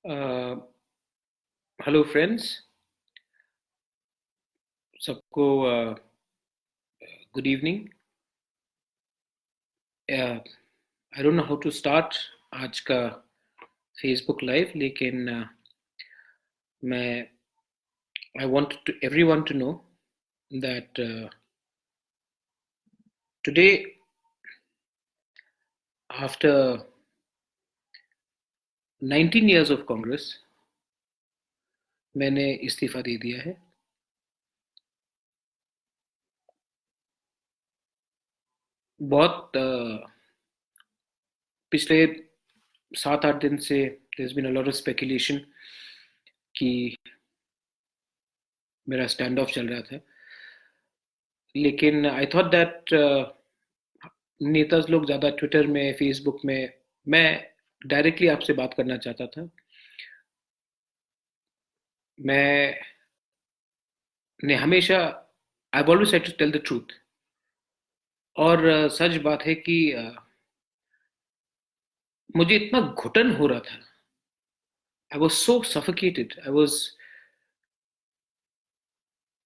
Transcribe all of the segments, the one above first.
Hello friends, सबको good evening. I don't know how to start आज का Facebook live, लेकिन मैं I want to everyone to know that today after 19 years of Congress मैंने इस्तीफा दे दिया है। बहुत पिछले 7-8 दिन से there has been a lot of speculation कि मेरा स्टैंड ऑफ चल रहा था, लेकिन आई थॉट दैट नेता लोग ज़्यादा ट्विटर में, फेसबुक में, मैं डायरेक्टली आपसे बात करना चाहता था। मैं ने हमेशा I always had to tell the truth, और सच बात है कि मुझे इतना घुटन हो रहा था। I was so suffocated. I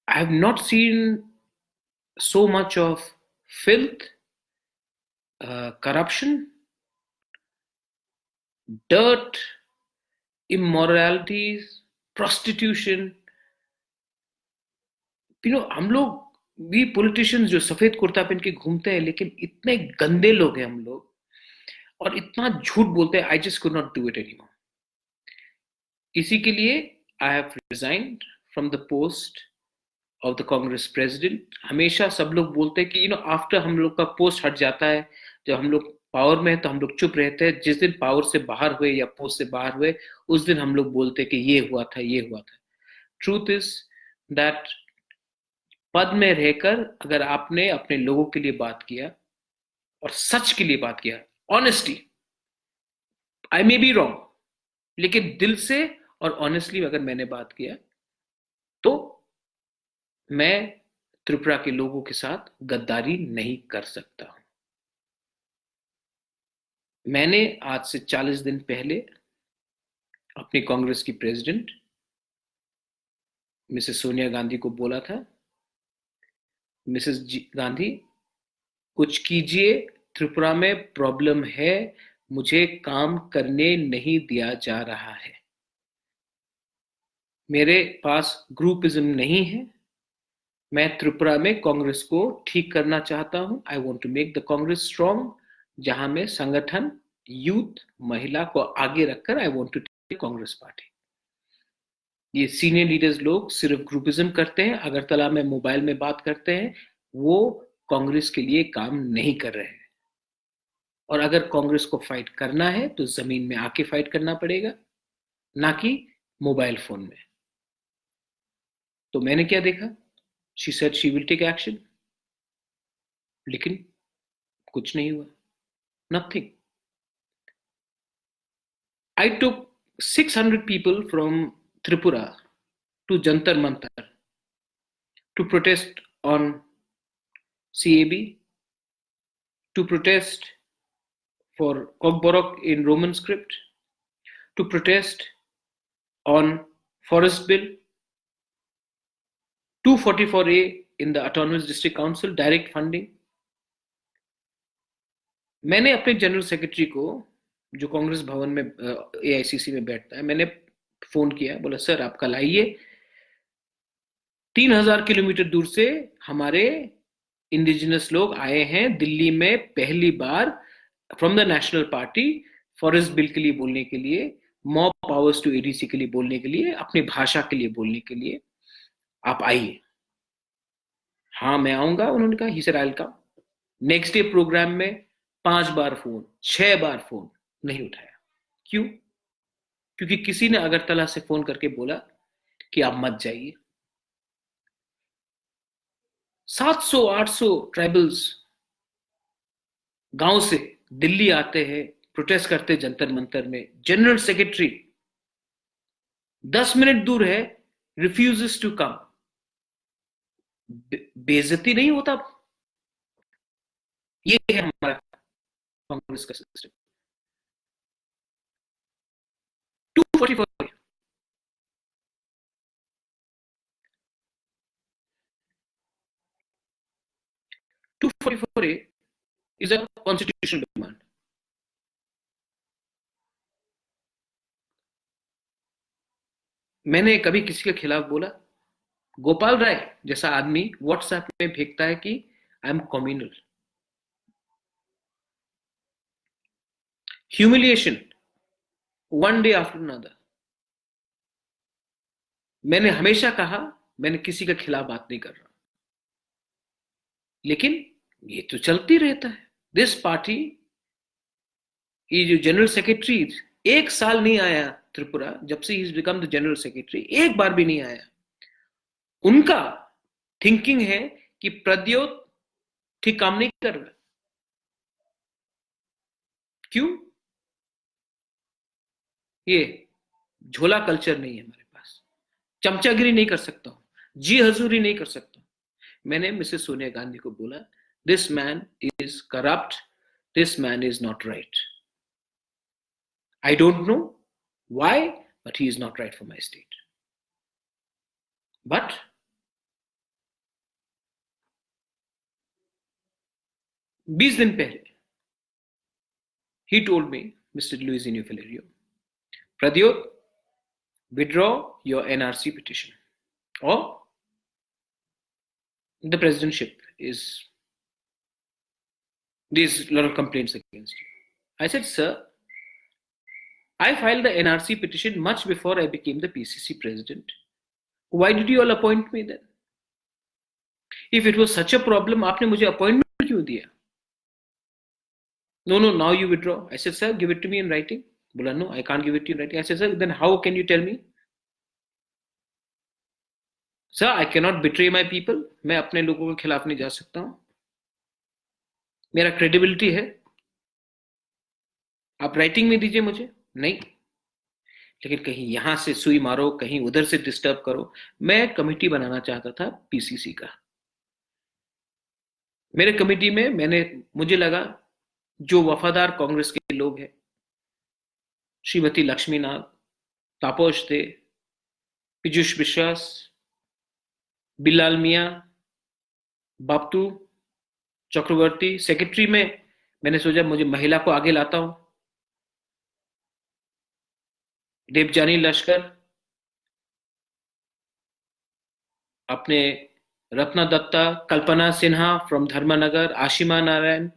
have not seen so much of filth, corruption, dirt, immoralities, prostitution. हम लोग भी पॉलिटिशियंस जो सफेद कुर्ता पहन के घूमते हैं, लेकिन इतने गंदे लोग हैं हम लोग, और इतना झूठ बोलते हैं। I just could not do it anymore. इसी के लिए I have resigned from the post of the Congress president. हमेशा सब लोग बोलते हैं कि आफ्टर हम लोग का पोस्ट हट जाता है, जब हम लोग पावर में है तो हम लोग चुप रहते हैं, जिस दिन पावर से बाहर हुए या पोस्ट से बाहर हुए उस दिन हम लोग बोलते हैं कि ये हुआ था, ये हुआ था। ट्रूथ इज दैट पद में रहकर अगर आपने अपने लोगों के लिए बात किया और सच के लिए बात किया, honesty, I may be wrong, लेकिन दिल से और ऑनेस्टली अगर मैंने बात किया, तो मैं त्रिपुरा के लोगों के साथ गद्दारी नहीं कर सकता। मैंने आज से 40 दिन पहले अपनी कांग्रेस की प्रेसिडेंट मिसेस सोनिया गांधी को बोला था, मिसेस गांधी, कुछ कीजिए, त्रिपुरा में प्रॉब्लम है, मुझे काम करने नहीं दिया जा रहा है। मेरे पास ग्रुपिज्म नहीं है। मैं त्रिपुरा में कांग्रेस को ठीक करना चाहता हूं। I want to make the Congress strong, जहां में संगठन, यूथ, महिला को आगे रखकर I want to take Congress party. ये सीनियर लीडर्स लोग सिर्फ ग्रुपिज्म करते हैं, अगरतला में मोबाइल में बात करते हैं, वो कांग्रेस के लिए काम नहीं कर रहे हैं। और अगर कांग्रेस को फाइट करना है तो जमीन में आके फाइट करना पड़ेगा, ना कि मोबाइल फोन में। तो मैंने क्या देखा, she said she will take action, लेकिन कुछ नहीं हुआ, nothing. I took 600 people from Tripura to Jantar Mantar to protest on CAB, to protest for Kogborok in Roman script, to protest on Forest Bill, 244A in the Autonomous District Council, direct funding. मैंने अपने general secretary को, जो कांग्रेस भवन में AICC में बैठता है, मैंने फोन किया, बोला सर आप कल आइए, 3000 किलोमीटर दूर से हमारे इंडिजिनस लोग आए हैं दिल्ली में पहली बार from the national party, forest bill के लिए बोलने के लिए, मॉब पावर्स टू ADC के लिए बोलने के लिए, अपनी भाषा के लिए बोलने के लिए, आप आइए। हाँ मैं आऊंगा, उन्होंने कहा, he said I will come. Next day programme में 5 बार फोन, 6 बार फोन, नहीं उठाया। क्यों? क्योंकि किसी ने अगरतला से फोन करके बोला कि आप मत जाइए। 700-800 ट्राइबल्स गांव से दिल्ली आते हैं, प्रोटेस्ट करते जंतर मंतर में। जनरल सेक्रेटरी 10 मिनट दूर है, रिफ्यूजेस टू कम। बेइज्जती नहीं होता? ये है हमारा कांग्रेस का system. 244 244A is a constitutional demand. मैंने कभी किसी के खिलाफ बोला? गोपाल राय जैसा आदमी व्हाट्सएप में भेजता है कि I am communal. Humiliation one day after another. मैंने हमेशा कहा मैंने किसी के खिलाफ बात नहीं कर रहा, लेकिन ये तो चलती रहता है. दिस पार्टी, ये जो जनरल सेक्रेटरी 1 साल नहीं आया त्रिपुरा, जब से he become the general secretary, एक बार भी नहीं आया. उनका थिंकिंग है कि प्रद्योत ठीक काम नहीं कर रहा. क्यों? ये झोला कल्चर नहीं है हमारे पास. चमचागिरी नहीं कर सकता हूं, जी हजूरी नहीं कर सकता. मैंने मिसेस सोनिया गांधी को बोला, this man is corrupt, this man is not right. I don't know why, but he is not right for my state. But 20 दिन पहले he told me, Mr. Luisinho Valerio, Pradyot, withdraw your NRC petition, or the presidentship is, there's a lot of complaints against you. I said, sir, I filed the NRC petition much before I became the PCC president. Why did you all appoint me then? If it was such a problem, आपने मुझे appointment क्यों दिया? No, now you withdraw. I said, sir, give it to me in writing. बोला, no, I can't give it to you in writing. I said, sir, then how can you tell me? Sir, I cannot betray my people. मैं अपने लोगों के खिलाफ नहीं जा सकता हूं. मेरा क्रेडिबिलिटी है. आप राइटिंग में दीजिए मुझे. नहीं, लेकिन कहीं यहां से सुई मारो, कहीं उधर से डिस्टर्ब करो. मैं कमेटी बनाना चाहता था पीसीसी का. मेरे कमेटी में मुझे लगा जो वफादार कांग्रेस के लोग हैं, श्रीमती लक्ष्मी नाग, तापोश दे, पीयूष विश्वास, बिलाल मियां, बाप्तू चक्रवर्ती. सेक्रेटरी में मैंने सोचा मुझे महिला को आगे लाता हूं. देवजानी लश्कर, अपने रत्ना दत्ता, कल्पना सिन्हा फ्रॉम धर्मनगर, आशिमा नारायण.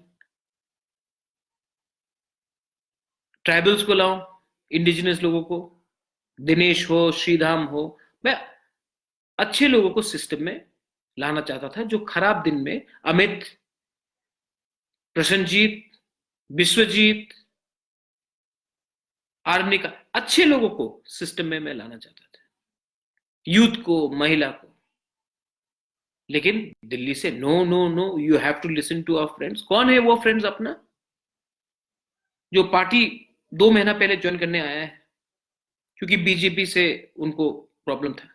ट्राइबल्स को लाऊं, इंडिजिनस लोगों को, दिनेश हो, श्रीधाम हो. मैं अच्छे लोगों को सिस्टम में लाना चाहता था, जो खराब दिन में अमित, प्रसन्नजीत, विश्वजीत, आर्निका, अच्छे लोगों को सिस्टम में मैं लाना चाहता था, यूथ को, महिला को. लेकिन दिल्ली से no, you have to listen to our friends. कौन है वो फ्रेंड्स अपना जो पार्टी 2 महीना पहले ज्वाइन करने आया है क्योंकि बीजेपी से उनको प्रॉब्लम था?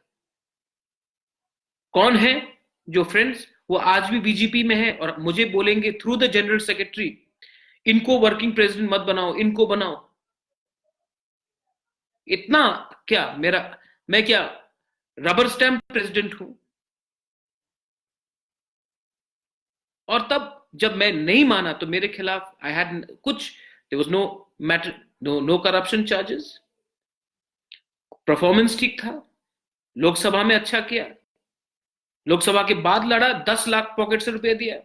कौन है जो फ्रेंड्स वो आज भी बीजेपी में है और मुझे बोलेंगे थ्रू द जनरल सेक्रेटरी, इनको वर्किंग प्रेसिडेंट मत बनाओ, इनको बनाओ? इतना क्या मैं क्या रबर स्टैम्प प्रेसिडेंट हूं? और तब जब मैं नहीं माना तो मेरे खिलाफ आई हैड कुछ, there was no matter, no corruption charges, performance ठीक था, लोकसभा में अच्छा किया, लोकसभा के बाद लड़ा, 10 लाख पॉकेट से रुपए दिया.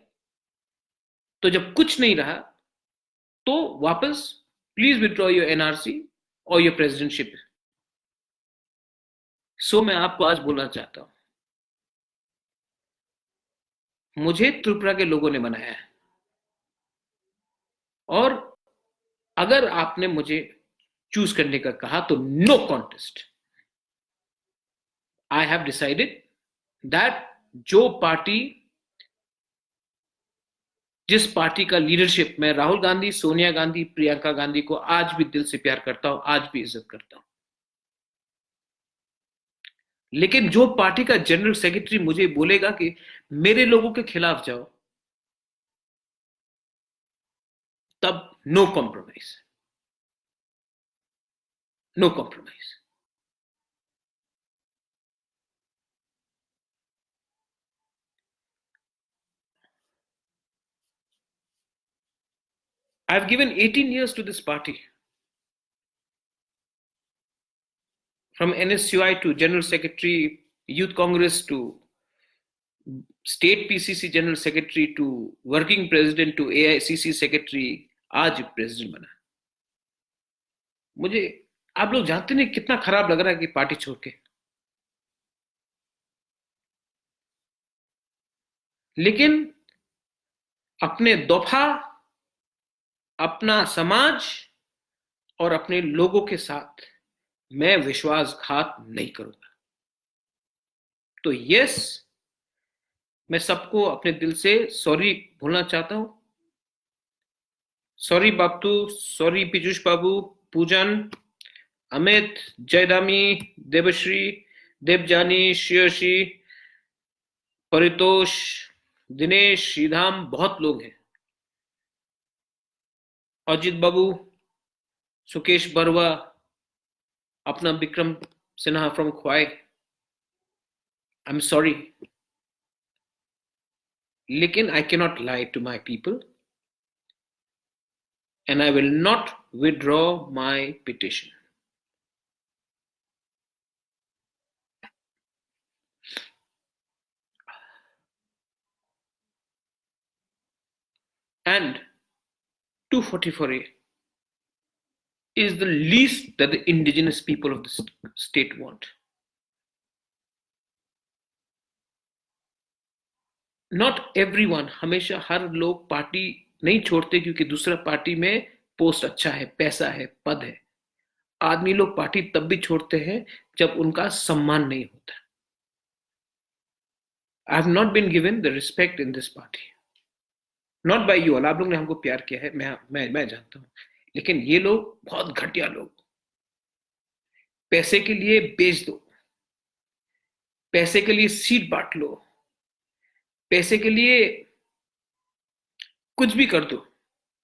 तो जब कुछ नहीं रहा तो वापस प्लीज विथड्रॉ योर एनआरसी और योर प्रेसिडेंटशिप. सो मैं आपको आज बोलना चाहता हूं, मुझे त्रिपुरा के लोगों ने बनाया है और अगर आपने मुझे चूज करने का कहा तो no contest. I have decided that जिस पार्टी का लीडरशिप मैं राहुल गांधी, सोनिया गांधी, प्रियंका गांधी को आज भी दिल से प्यार करता हूं, आज भी इज्जत करता हूं, लेकिन जो पार्टी का जनरल सेक्रेटरी मुझे बोलेगा कि मेरे लोगों के खिलाफ जाओ, तब no compromise. No compromise. I've given 18 years to this party. From NSUI to General Secretary, Youth Congress to State PCC General Secretary to Working President to AICC Secretary, आज प्रेसिडेंट बना. मुझे आप लोग जानते नहीं कितना खराब लग रहा है कि पार्टी छोड़ के. लेकिन अपने दफा, अपना समाज और अपने लोगों के साथ मैं विश्वासघात नहीं करूंगा. तो यस, मैं सबको अपने दिल से सॉरी बोलना चाहता हूं. सॉरी बापू, सॉरी पीयूष बाबू, पूजन, अमित, जयदामी, देवश्री, देवजानी, श्रेयसी, परितोष, दिनेश, श्रीधाम, बहुत लोग हैं. अजित बाबू, सुकेश बरवा, अपना Vikram Sinha from Khowai, I am sorry. लेकिन I can not lie to my people and I will not withdraw my petition. And 244A is the least that the indigenous people of the state want. Not everyone, हमेशा हर लोग party नहीं छोड़ते क्योंकि दूसरा party में post अच्छा है, पैसा है, पद है. आदमी लोग पार्टी तब भी छोड़ते हैं जब उनका सम्मान नहीं होता. I have not been given the respect in this party. Not by you all. आप लोग ने हमको प्यार किया है, मैं जानता हूं. लेकिन ये लोग बहुत घटिया लोग. पैसे के लिए बेच दो, पैसे के लिए सीट बांट लो, पैसे के लिए कुछ भी कर दो,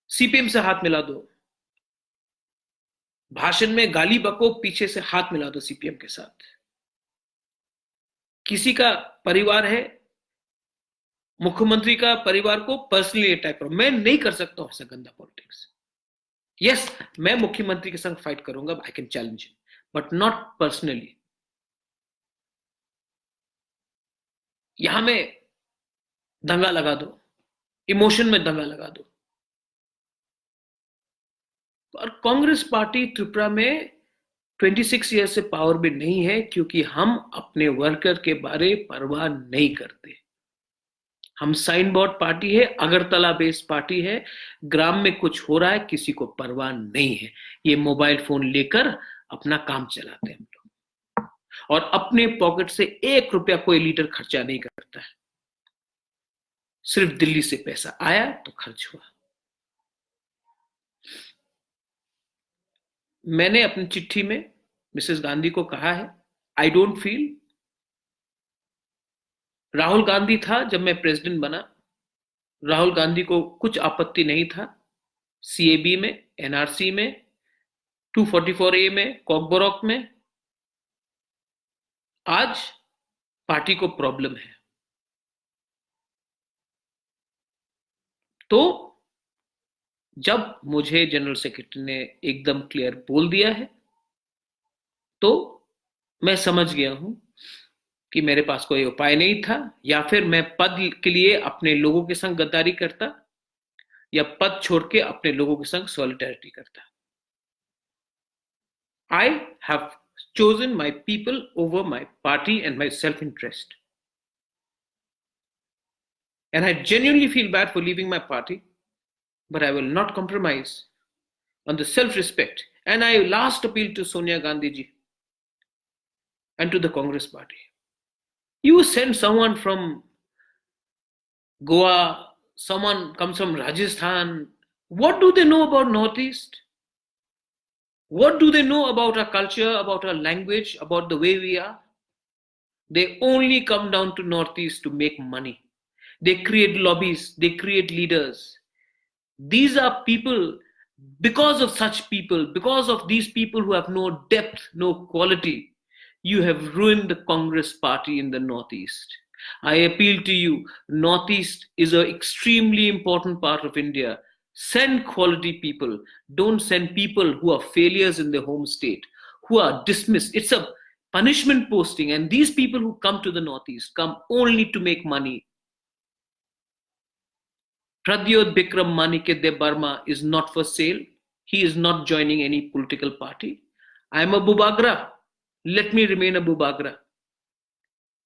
सीपीएम से हाथ मिला दो, भाषण में गाली बको, पीछे से हाथ मिला दो सीपीएम के साथ. किसी का परिवार है, मुख्यमंत्री का परिवार को पर्सनली अटैक करो. मैं नहीं कर सकता हूं ऐसा गंदा पॉलिटिक्स. यस, मैं मुख्यमंत्री के संग फाइट करूंगा, I can challenge him, but not personally. यहां में दंगा लगा दो, इमोशन में दंगा लगा दो. और कांग्रेस पार्टी त्रिपुरा में 26 ईयर से पावर में नहीं है क्योंकि हम अपने वर्कर के बारे परवाह नहीं करते. हम साइन बोर्ड पार्टी है, अगरतला बेस्ड पार्टी है. ग्राम में कुछ हो रहा है, किसी को परवाह नहीं है. ये मोबाइल फोन लेकर अपना काम चलाते हैं हम लोग, और अपने पॉकेट से 1 रुपया कोई लीडर खर्चा नहीं करता है. सिर्फ दिल्ली से पैसा आया तो खर्च हुआ. मैंने अपनी चिट्ठी में मिसेस गांधी को कहा है, I don't feel. Rahul Gandhi था जब मैं प्रेसिडेंट बना, राहुल गांधी को कुछ आपत्ति नहीं था सीएबी में, एनआरसी में, 244A में, कॉकबोरॉक में. आज पार्टी को प्रॉब्लम है. तो जब मुझे जनरल सेक्रेटरी ने एकदम क्लियर बोल दिया है तो मैं समझ गया हूं कि मेरे पास कोई उपाय नहीं था. या फिर मैं पद के लिए अपने लोगों के संग गद्दारी करता, या पद छोड़ के अपने लोगों के संग सॉलिडेरिटी करता. I have chosen my people over my party and my self-interest. And I genuinely feel bad for leaving my party, but I will not compromise on the self-respect. And I last appeal to Sonia Gandhi ji and to the Congress party. You send someone from Goa, someone comes from Rajasthan. What do they know about Northeast? What do they know about our culture, about our language, about the way we are? They only come down to Northeast to make money. They create lobbies, they create leaders. These are people, Because of such people, because of these people who have no depth, no quality, you have ruined the Congress party in the Northeast. I appeal to you, Northeast is an extremely important part of India. Send quality people. Don't send people who are failures in their home state, who are dismissed. It's a punishment posting, and these people who come to the Northeast come only to make money. Pradyot Bikram Manikya Debarma is not for sale. He is not joining any political party. I am a Bubagra. Let me remain a Bubagra.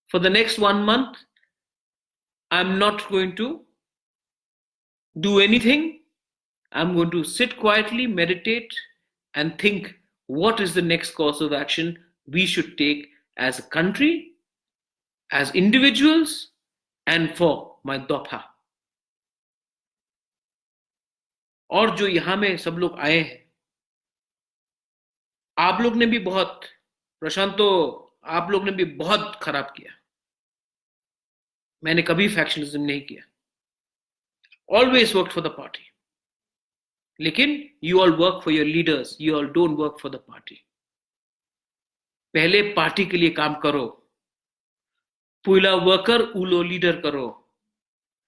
For the next 1 month, I'm not going to do anything. I'm going to sit quietly, meditate, and think what is the next course of action we should take as a country, as individuals, and for my Dopha. और जो यहां में सब लोग आए हैं, आप लोग ने भी बहुत, प्रशांत तो आप लोग ने भी बहुत खराब किया. मैंने कभी फैक्शनिज्म नहीं किया. Always worked for the party. लेकिन you all work for your leaders, you all don't work for the party. पहले पार्टी के लिए काम करो. पुइला वर्कर उलो लीडर करो.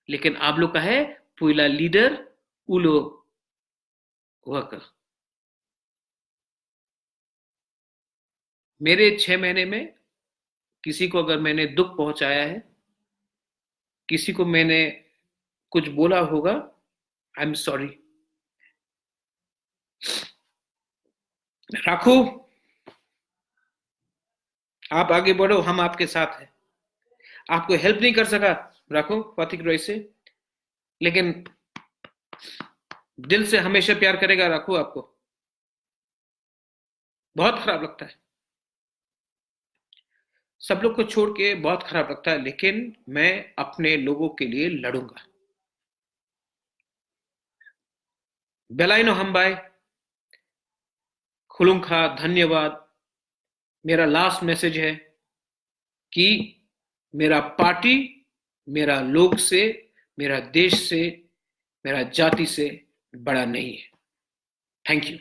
लेकिन आप लोग का है पुइला लीडर उलो वर्कर. मेरे 6 महीने में किसी को अगर मैंने दुख पहुंचाया है, किसी को मैंने कुछ बोला होगा, आई एम सॉरी. राखू, आप आगे बढ़ो, हम आपके साथ हैं. आपको हेल्प नहीं कर सका राखू फातिक रॉय से, लेकिन दिल से हमेशा प्यार करेगा राखू आपको. बहुत खराब लगता है, सब लोग को छोड़ के बहुत खराब लगता है, लेकिन मैं अपने लोगों के लिए लड़ूंगा. बेलाइनो हम्बाई खुलुंखा, धन्यवाद. मेरा लास्ट मैसेज है कि मेरा पार्टी मेरा लोग से, मेरा देश से, मेरा जाति से बड़ा नहीं है. Thank you.